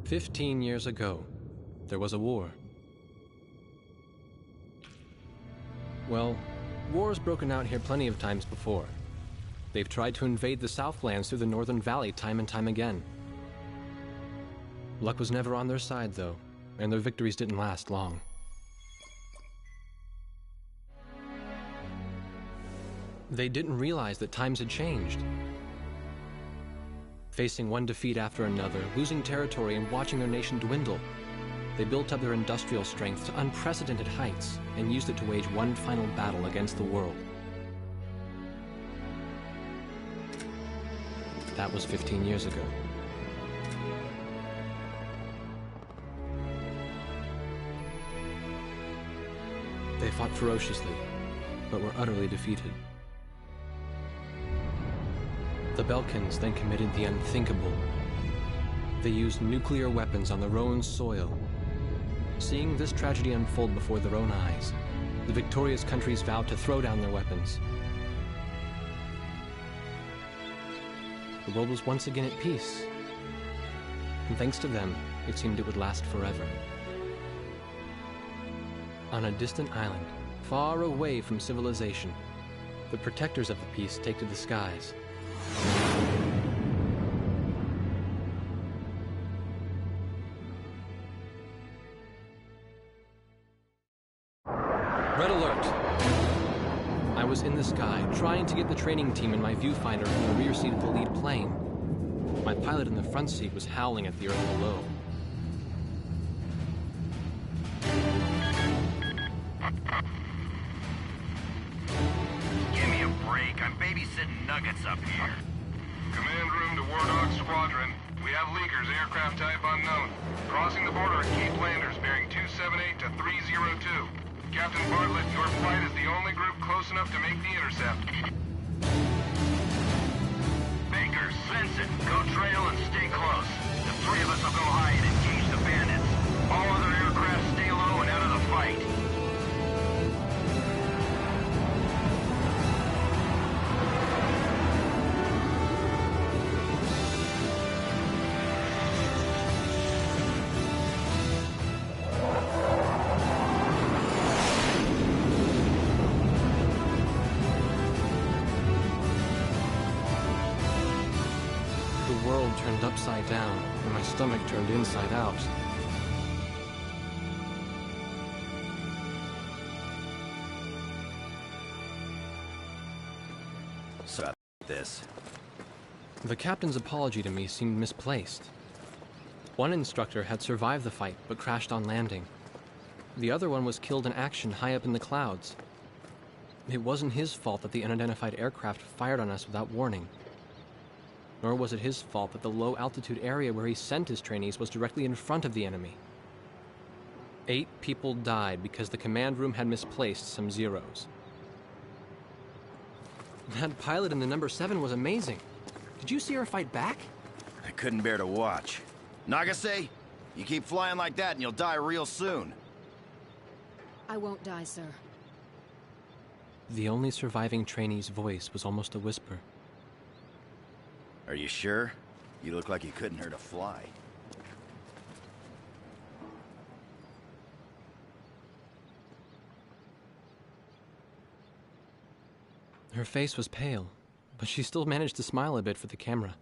15 years ago, there was a war. Well, war's broken out here plenty of times before. They've tried to invade the Southlands through the Northern Valley time and time again. Luck was never on their side, though, and their victories didn't last long. They didn't realize that times had changed. Facing one defeat after another, losing territory and watching their nation dwindle, they built up their industrial strength to unprecedented heights and used it to wage one final battle against the world. That was 15 years ago. They fought ferociously, but were utterly defeated. The Belkans then committed the unthinkable. They used nuclear weapons on their own soil. Seeing this tragedy unfold before their own eyes, the victorious countries vowed to throw down their weapons. The world was once again at peace, and thanks to them, it seemed it would last forever. On a distant island, far away from civilization, the protectors of the peace take to the skies. Red alert! I was in the sky, trying to get the training team in my viewfinder from the rear seat of the lead plane. My pilot in the front seat was howling at the earth below. Give me a break. I'm babysitting nuggets up here. Command room to War Dog Squadron. We have leakers, aircraft type unknown. Crossing the border at Cape Landers, bearing 278 to 302. Captain Bartlett, your flight is the only group close enough to make the intercept. Baker, sense it. Go trail and stay close. The three of us will go high and engage the bandits. All other aircraft stay low and out of the fight. The world turned upside down, and my stomach turned inside out. So, this. The captain's apology to me seemed misplaced. One instructor had survived the fight, but crashed on landing. The other one was killed in action high up in the clouds. It wasn't his fault that the unidentified aircraft fired on us without warning. Nor was it his fault that the low-altitude area where he sent his trainees was directly in front of the enemy. 8 people died because the command room had misplaced some zeros. That pilot in the number 7 was amazing. Did you see her fight back? I couldn't bear to watch. Nagase, you keep flying like that and you'll die real soon. I won't die, sir. The only surviving trainee's voice was almost a whisper. Are you sure? You look like you couldn't hurt a fly. Her face was pale, but she still managed to smile a bit for the camera.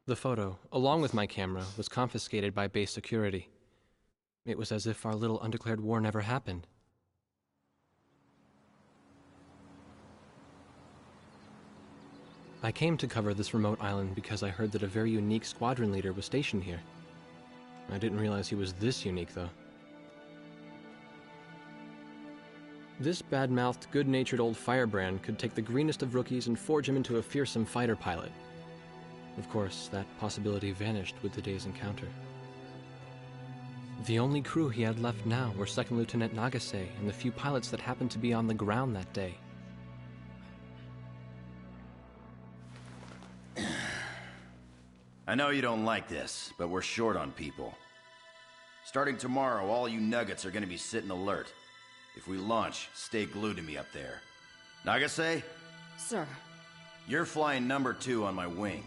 The photo, along with my camera, was confiscated by base security. It was as if our little undeclared war never happened. I came to cover this remote island because I heard that a very unique squadron leader was stationed here. I didn't realize he was this unique, though. This bad-mouthed, good-natured old firebrand could take the greenest of rookies and forge him into a fearsome fighter pilot. Of course, that possibility vanished with the day's encounter. The only crew he had left now were Second Lieutenant Nagase and the few pilots that happened to be on the ground that day. I know you don't like this, but we're short on people. Starting tomorrow, all you nuggets are gonna be sitting alert. If we launch, stay glued to me up there. Nagase? Sir. You're flying number 2 on my wing.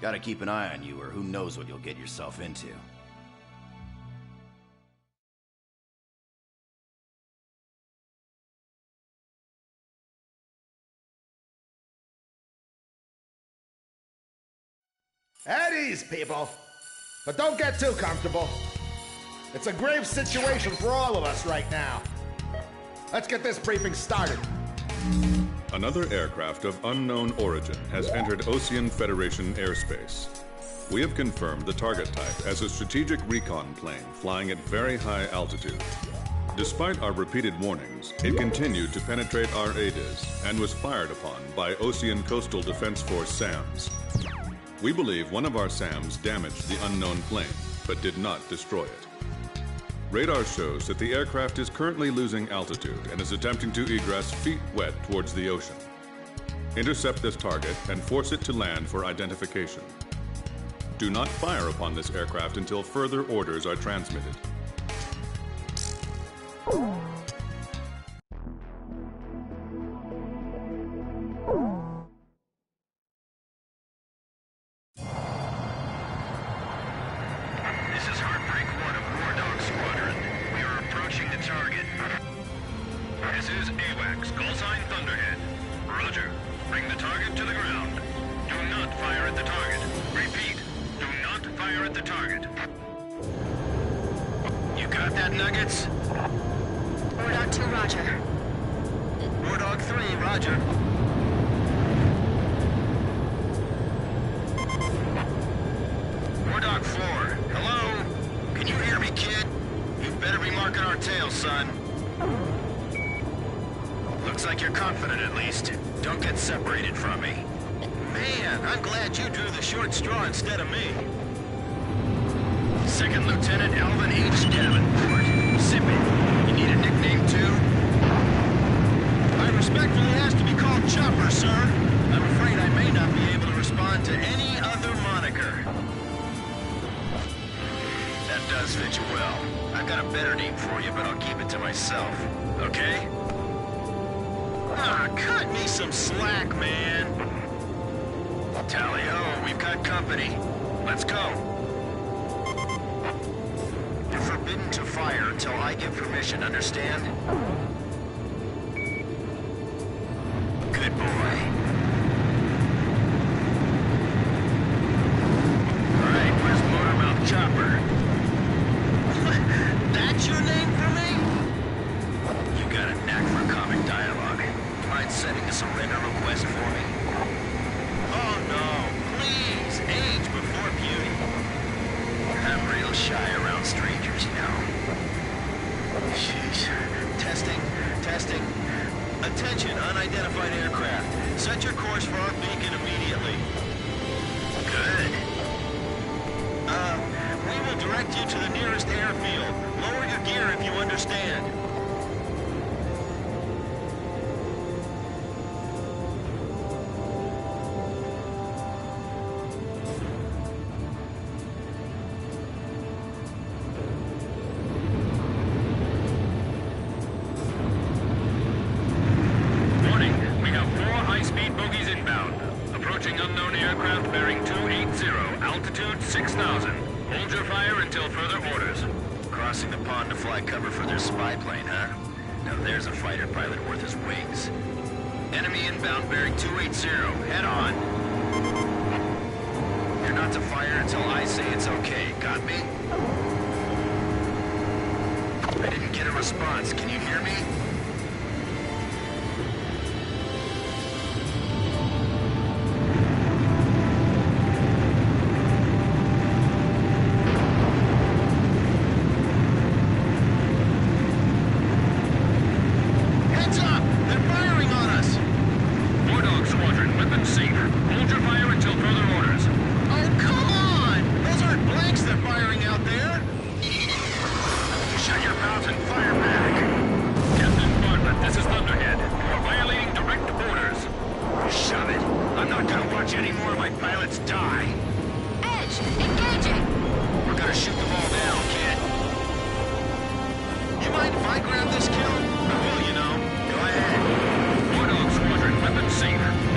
Gotta keep an eye on you, or who knows what you'll get yourself into. At ease, people. But don't get too comfortable. It's a grave situation for all of us right now. Let's get this briefing started. Another aircraft of unknown origin has entered Ocean Federation airspace. We have confirmed the target type as a strategic recon plane flying at very high altitude. Despite our repeated warnings, it continued to penetrate our ADIS and was fired upon by Ocean Coastal Defense Force SAMs. We believe one of our SAMs damaged the unknown plane, but did not destroy it. Radar shows that the aircraft is currently losing altitude and is attempting to egress feet wet towards the ocean. Intercept this target and force it to land for identification. Do not fire upon this aircraft until further orders are transmitted.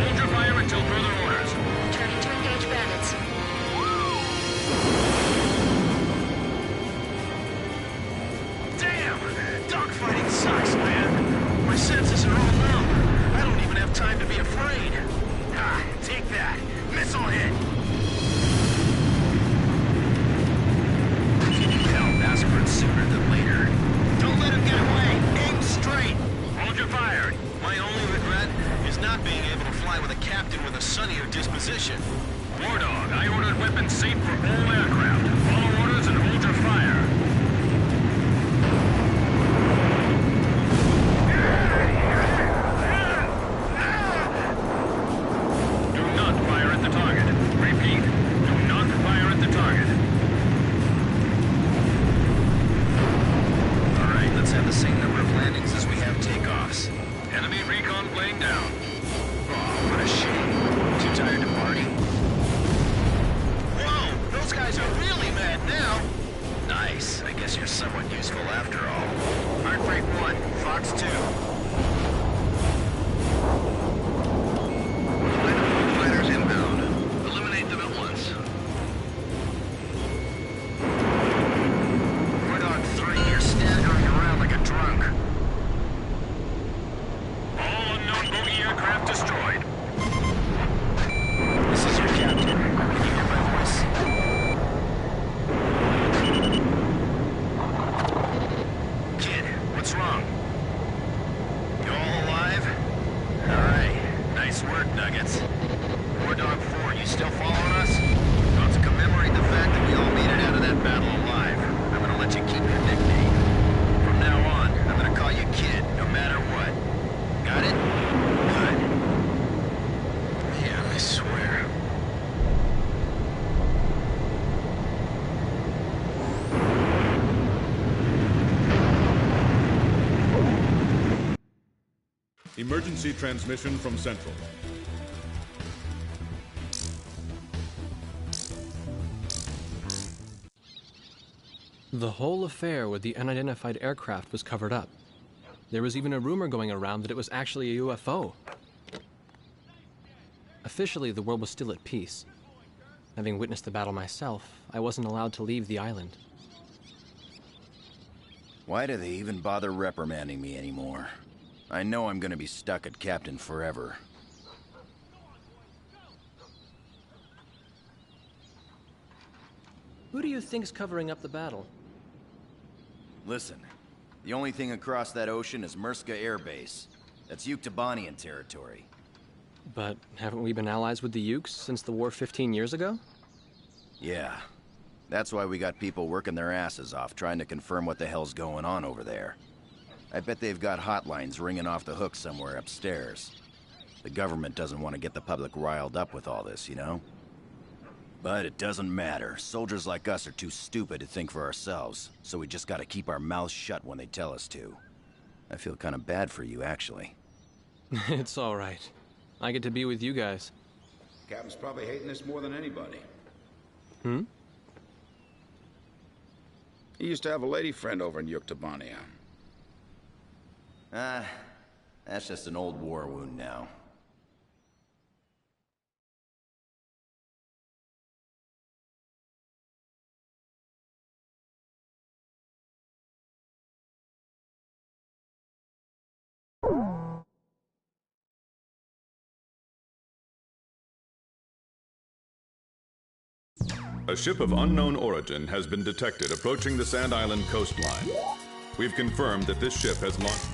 Hold your fire until further orders. Turning to engage bandits. War Dog, I ordered weapons safe for all aircraft. Follow orders and hold your fire. Do not fire at the target. Repeat, do not fire at the target. All right, let's have the same number of landings as we have takeoffs. Enemy recon plane down. Oh, what a shame. Too tired to party? Whoa, those guys are really mad now. Nice. I guess you're somewhat useful after all. Heart rate 1, Fox 2. Fighters inbound. Eliminate them at once. War Dog 3, you're staggering around like a drunk. All unknown bogey aircraft destroyed. This is your captain. Can you hear my voice? Kid, what's wrong? You all alive? Alright. Nice work, Nuggets. War Dog 4, you still following us? Well, to commemorate the fact that we all made it out of that battle alive, I'm gonna let you keep your nickname. From now on, I'm gonna call you Kid, no matter what. Got it? Good. Yeah, I swear. Emergency transmission from Central. The whole affair with the unidentified aircraft was covered up. There was even a rumor going around that it was actually a UFO. Officially, the world was still at peace. Having witnessed the battle myself, I wasn't allowed to leave the island. Why do they even bother reprimanding me anymore? I know I'm gonna be stuck at Captain forever. Who do you think's covering up the battle? Listen, the only thing across that ocean is Murska Air Base. That's Yuktobanian territory. But haven't we been allies with the Ukes since the war 15 years ago? Yeah. That's why we got people working their asses off trying to confirm what the hell's going on over there. I bet they've got hotlines ringing off the hook somewhere upstairs. The government doesn't want to get the public riled up with all this, you know? But it doesn't matter. Soldiers like us are too stupid to think for ourselves, so we just gotta keep our mouths shut when they tell us to. I feel kind of bad for you, actually. It's all right. I get to be with you guys. Captain's probably hating this more than anybody. Hmm? He used to have a lady friend over in Yuktobania. That's just an old war wound now. A ship of unknown origin has been detected approaching the Sand Island coastline. We've confirmed that this ship has launched...